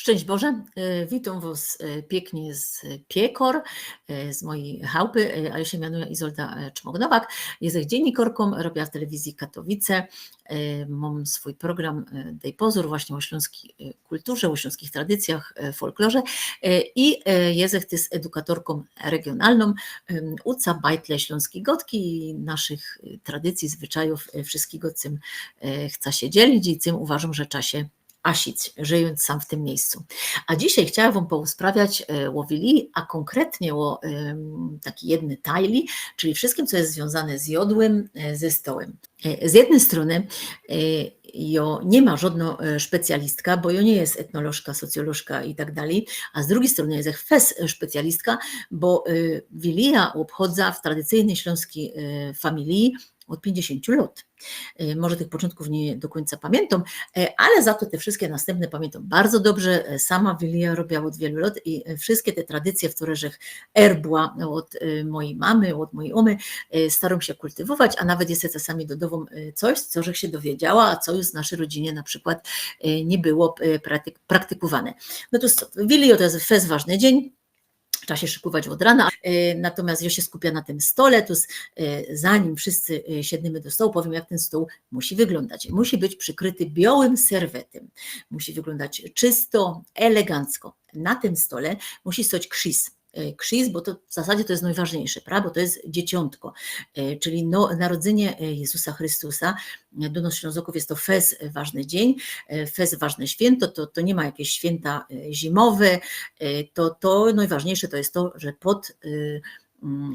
Szczęść Boże, witam Was pięknie z Piekor, z mojej chałupy, a ja się mianuję Izolda Czmognowak. Jestem dziennikarką, robię w telewizji Katowice, mam swój program Dej Pozór właśnie o śląskiej kulturze, o śląskich tradycjach, folklorze i jestem też edukatorką regionalną, uca bajtle śląskiej gotki i naszych tradycji, zwyczajów, wszystkiego, czym chce się dzielić i czym uważam, że czasie asić, żyjąc sam w tym miejscu. A dzisiaj chciałam Wam pousprawiać o Wili, a konkretnie o taki jedny tajli, czyli wszystkim, co jest związane z jodłem, ze stołem. Z jednej strony jo nie ma żadna specjalistka, bo jo nie jest etnolożka, socjolożka i tak dalej, a z drugiej strony jest fes specjalistka, bo Wilia obchodza w tradycyjnej śląskiej familii od 50 lat. Może tych początków nie do końca pamiętam, ale za to te wszystkie następne pamiętam bardzo dobrze. Sama Wilia robiła od wielu lat i wszystkie te tradycje, w które żech erbła od mojej mamy, od mojej omy, staram się kultywować, a nawet jest czasami dodawam coś, co żech się dowiedziała, a co już w naszej rodzinie na przykład nie było praktykowane. No to Wilio to jest fest ważny dzień. Trzeba się szykować od rana, natomiast ja się skupia na tym stole, to zanim wszyscy siedniemy do stołu, powiem, jak ten stół musi wyglądać. Musi być przykryty białym serwetem, musi wyglądać czysto, elegancko. Na tym stole musi stać krzyż, bo to w zasadzie to jest najważniejsze, prawda? Bo to jest dzieciątko, czyli narodzenie Jezusa Chrystusa. Do nas Ślązoków jest to fez ważny dzień, fez ważne święto, to nie ma jakieś święta zimowe, to najważniejsze to jest to,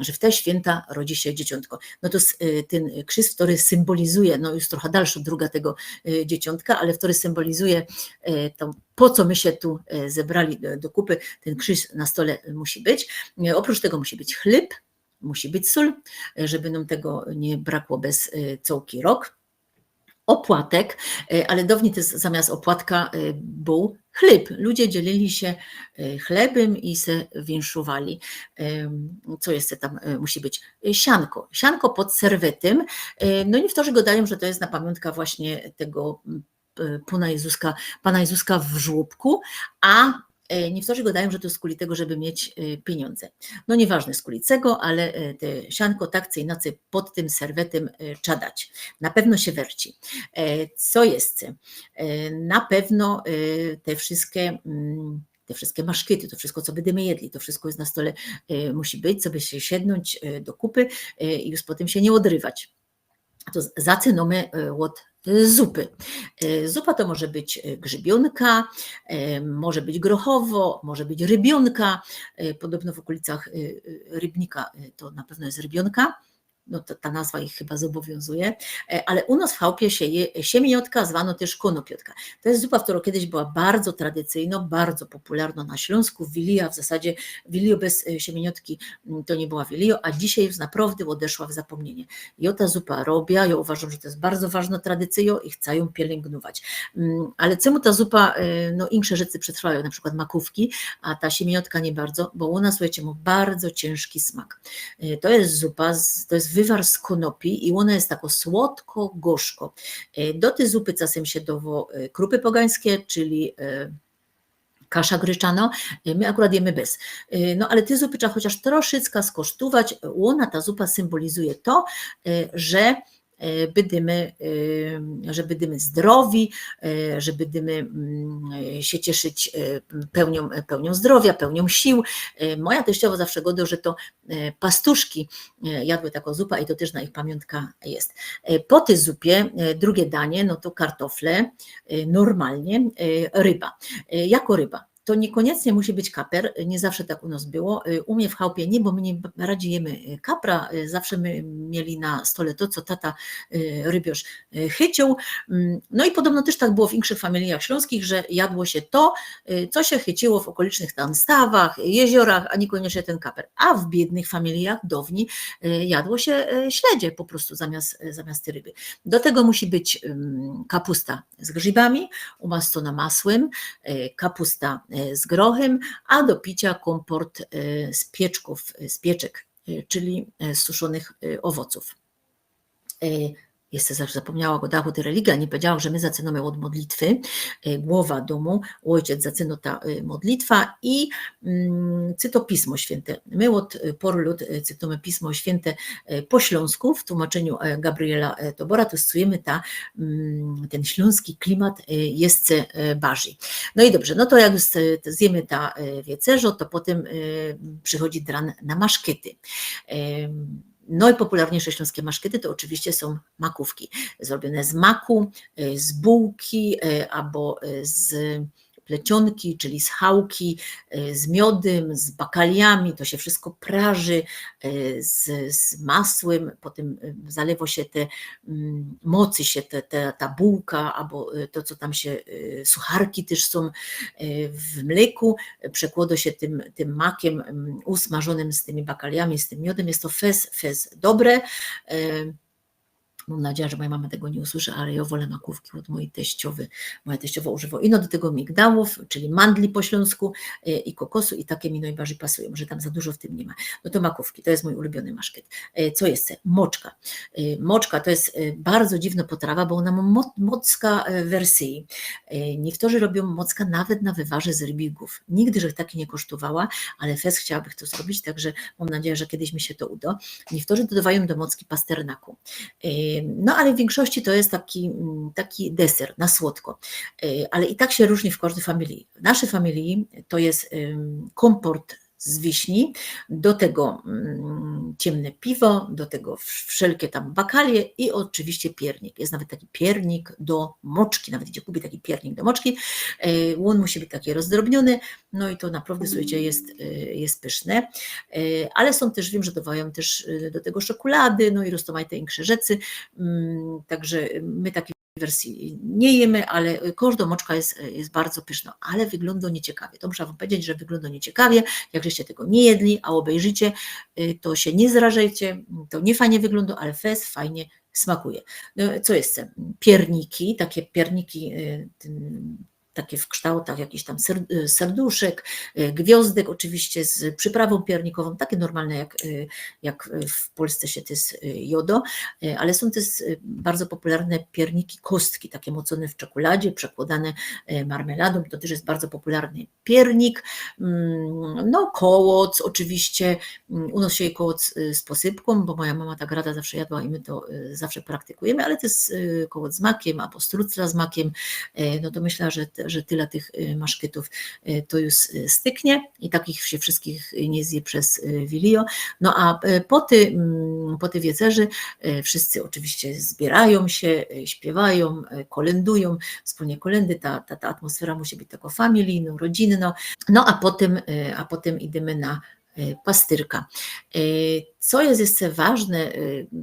że w te święta rodzi się dzieciątko. No to ten krzyż, który symbolizuje, no już trochę dalsza druga tego dzieciątka, ale który symbolizuje to, po co my się tu zebrali do kupy, ten krzyż na stole musi być. Oprócz tego musi być chleb, musi być sól, żeby nam tego nie brakło bez całki rok. Opłatek, ale dawniej to zamiast opłatka był chleb. Ludzie dzielili się chlebem i se winszowali. Co jeszcze tam musi być? Sianko. Sianko pod serwetem. No i niektórzy gadają, że to jest na pamiątkę właśnie tego Pana Jezuska w żłobku, a niektórzy gadają, że to z kuli tego, żeby mieć pieniądze. No nieważne z kuli czego, ale te sianko tak czy inaczej pod tym serwetem trzeba dać. Na pewno się werci. Co jest? Na pewno te wszystkie maszkyty, to wszystko, co będziemy jedli, to wszystko jest na stole, musi być, co by się siednąć do kupy i już potem się nie odrywać. To zaczynamy od zupy. Zupa to może być grzybionka, może być grochowo, może być rybionka. Podobno w okolicach Rybnika to na pewno jest rybionka. No to ta nazwa ich chyba zobowiązuje, ale u nas w chałupie się je siemienotka, zwano też konopiotka. To jest zupa, która kiedyś była bardzo tradycyjna, bardzo popularna na Śląsku. Wilija w zasadzie, wilio bez siemieniotki to nie była wilio, a dzisiaj już naprawdę odeszła w zapomnienie. Ja ta zupa robię, ja uważam, że to jest bardzo ważna tradycja i chcę ją pielęgnować. Ale czemu ta zupa, no insze rzeczy przetrwają, na przykład makówki, a ta siemieniotka nie bardzo, bo u nas, słuchajcie, ma bardzo ciężki smak. To jest zupa, to jest wywar z konopi i ona jest tako słodko-gorzko. Do tej zupy czasem się dowo krupy pogańskie, czyli kasza gryczana, my akurat jemy bez. No ale tej zupy trzeba chociaż troszeczkę skosztować. Ona, ta zupa symbolizuje to, że będziemy zdrowi, że będziemy się cieszyć pełnią zdrowia, pełnią sił. Moja teściowa zawsze godo, że to pastuszki jadły taką zupę i to też na ich pamiątka jest. Po tej zupie drugie danie, no to kartofle, normalnie ryba. Jako ryba. To niekoniecznie musi być kaper, nie zawsze tak u nas było. U mnie w chałupie nie, bo my nie radzi jemy kapra, zawsze my mieli na stole to, co tata rybiarz chycił. No i podobno też tak było w innych familiach śląskich, że jadło się to, co się chyciło w okolicznych tam stawach, jeziorach, a niekoniecznie ten kaper. A w biednych familiach dawniej jadło się śledzie po prostu zamiast ryby. Do tego musi być kapusta z grzybami, umastona masłem, kapusta z grochem, a do picia kompot z pieczek, czyli z suszonych owoców. Jeszcze zawsze zapomniała go dachu, ty religia, nie powiedziała, że my zaczynamy od modlitwy, głowa domu, ojciec zaczyna ta modlitwa i cyto Pismo Święte. My od pory lat cytujemy Pismo Święte po śląsku, w tłumaczeniu Gabriela Tobora, to stosujemy ten śląski klimat jest bardziej. No i dobrze, no to jak już zjemy ta wieczerzo, to potem przychodzi dran na maszkety. Najpopularniejsze śląskie maszkety to oczywiście są makówki, zrobione z maku, z bułki albo z plecionki, czyli z chałki, z miodem, z bakaliami, to się wszystko praży z masłem, potem zalewa się mocy się ta bułka, albo to, co tam się, sucharki też są w mleku, przekłada się tym makiem usmażonym z tymi bakaliami, z tym miodem, jest to fez dobre. Mam nadzieję, że moja mama tego nie usłyszy, ale ja wolę makówki od mojej teściowej. Moja teściowa używa ino do tego migdałów, czyli mandli po śląsku i kokosu i takie mi najbardziej pasują, że tam za dużo w tym nie ma. No to makówki, to jest mój ulubiony maszket. Co jest? Moczka. Moczka to jest bardzo dziwna potrawa, bo ona ma mocka wersji. Niektórzy robią mocka nawet na wywarze z rybigów. Nigdy, że taki nie kosztowała, ale fest chciałabym to zrobić, także mam nadzieję, że kiedyś mi się to uda. Niektórzy dodawają do mocki pasternaku. No ale w większości to jest taki deser na słodko, ale i tak się różni w każdej familii. W naszej familii to jest kompot z wiśni, do tego ciemne piwo, do tego wszelkie tam bakalie i oczywiście piernik. Jest nawet taki piernik do moczki, nawet idzie kupić taki piernik do moczki. On musi być taki rozdrobniony, no i to naprawdę, słuchajcie, jest pyszne. Ale są też, wiem, że dodają też do tego czekolady, no i roztomajte inne rzeczy, także my takie wersji nie jemy, ale każda moczka jest bardzo pyszna, ale wygląda nieciekawie. To muszę wam powiedzieć, że wygląda nieciekawie, jak żeście tego nie jedli, a obejrzycie, to się nie zrażajcie, to nie fajnie wygląda, ale fest fajnie smakuje. No, co jest? Pierniki, takie pierniki takie w kształtach jakichś tam serduszek, gwiazdek oczywiście z przyprawą piernikową, takie normalne jak w Polsce się to jest jodo, ale są też bardzo popularne pierniki kostki, takie mocone w czekoladzie, przekładane marmeladą, to też jest bardzo popularny piernik, no kołoc oczywiście, u nas się je kołoc z posypką, bo moja mama tak rada zawsze jadła i my to zawsze praktykujemy, ale to jest kołoc z makiem, albo strucla z makiem, no to myślę, że tyle tych maszkytów to już styknie i takich się wszystkich nie zje przez Wilio. No a po tej wieczerzy wszyscy oczywiście zbierają się, śpiewają, kolędują, wspólnie kolędy, ta atmosfera musi być taka familijna, rodzinna, no a potem idziemy na pastyrka. Co jest jeszcze ważne,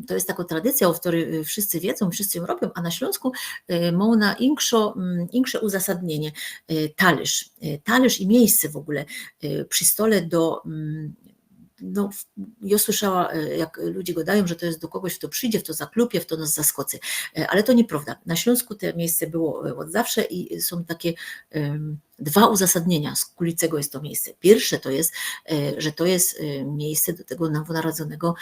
to jest taka tradycja, o której wszyscy wiedzą, wszyscy ją robią, a na Śląsku ma ona insze uzasadnienie. Talerz i miejsce w ogóle przy stole no, ja słyszała, jak ludzie gadają, że to jest do kogoś, kto przyjdzie, w to zaklupie, w to nas zaskoczy, ale to nieprawda. Na Śląsku to miejsce było od zawsze i są takie dwa uzasadnienia, z kulicego jest to miejsce. Pierwsze to jest, że to jest miejsce do tego nowonarodzonego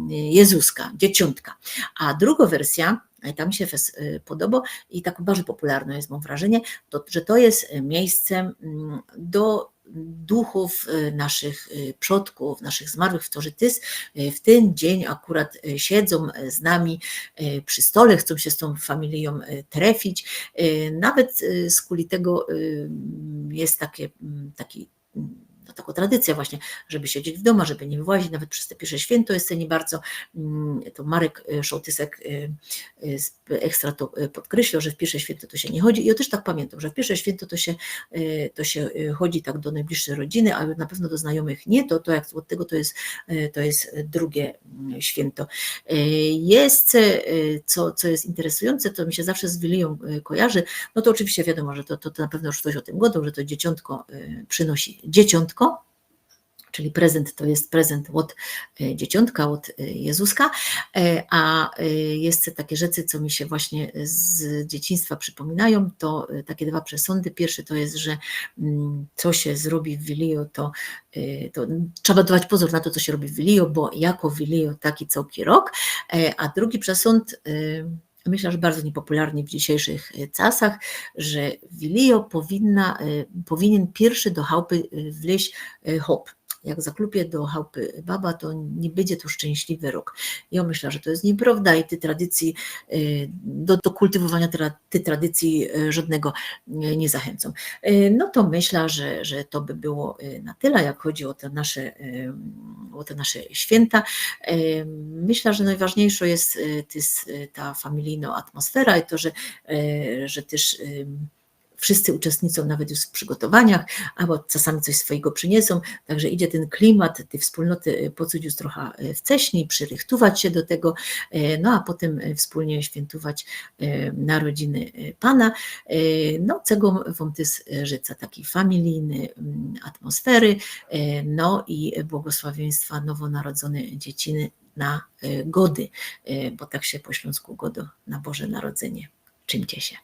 Jezuska, dzieciątka, a druga wersja, tam mi się podoba i tak bardzo popularne jest, mam wrażenie, że to jest miejsce do duchów naszych przodków, naszych zmarłych, którzy w ten dzień akurat siedzą z nami przy stole, chcą się z tą familią trafić. Nawet z kuli tego jest taki taka tradycja właśnie, żeby siedzieć w domu, żeby nie wyłazić, nawet przez te pierwsze święto jest nie bardzo, to Marek Szołtysek ekstra to podkreślał, że w pierwsze święto to się nie chodzi i ja też tak pamiętam, że w pierwsze święto to się chodzi tak do najbliższej rodziny, ale na pewno do znajomych nie, to jak od tego to jest drugie święto. Jest, co jest interesujące, to mi się zawsze z Wilią kojarzy, no to oczywiście wiadomo, że to na pewno już ktoś o tym gadał, że to dzieciątko przynosi dzieciątko, czyli prezent to jest prezent od dzieciątka, od Jezuska, a jest takie rzeczy, co mi się właśnie z dzieciństwa przypominają, to takie dwa przesądy. Pierwszy to jest, że co się zrobi w Wilio, to trzeba dawać pozór na to, co się robi w Wilio, bo jako Wilio taki całki rok, a drugi przesąd, myślę, że bardzo niepopularny w dzisiejszych czasach, że Wilio powinien pierwszy do chałupy wleźć chłop. Jak zaklupie do chałupy baba, to nie będzie to szczęśliwy rok. Ja myślę, że to jest nieprawda i tej tradycji, do kultywowania tej tradycji żadnego nie zachęcam. No to myślę, że to by było na tyle, jak chodzi o te nasze święta. Myślę, że najważniejsza jest ta familijna atmosfera i to, że też wszyscy uczestniczą nawet już w przygotowaniach, albo czasami coś swojego przyniosą, także idzie ten klimat tej wspólnoty poczuć już trochę wcześniej, przyrychtować się do tego, no a potem wspólnie świętować narodziny Pana. No, czego wam też życzę, takiej familijnej atmosfery, no i błogosławieństwa nowonarodzonej dzieciny na gody, bo tak się po śląsku godo na Boże Narodzenie. Czymcie się.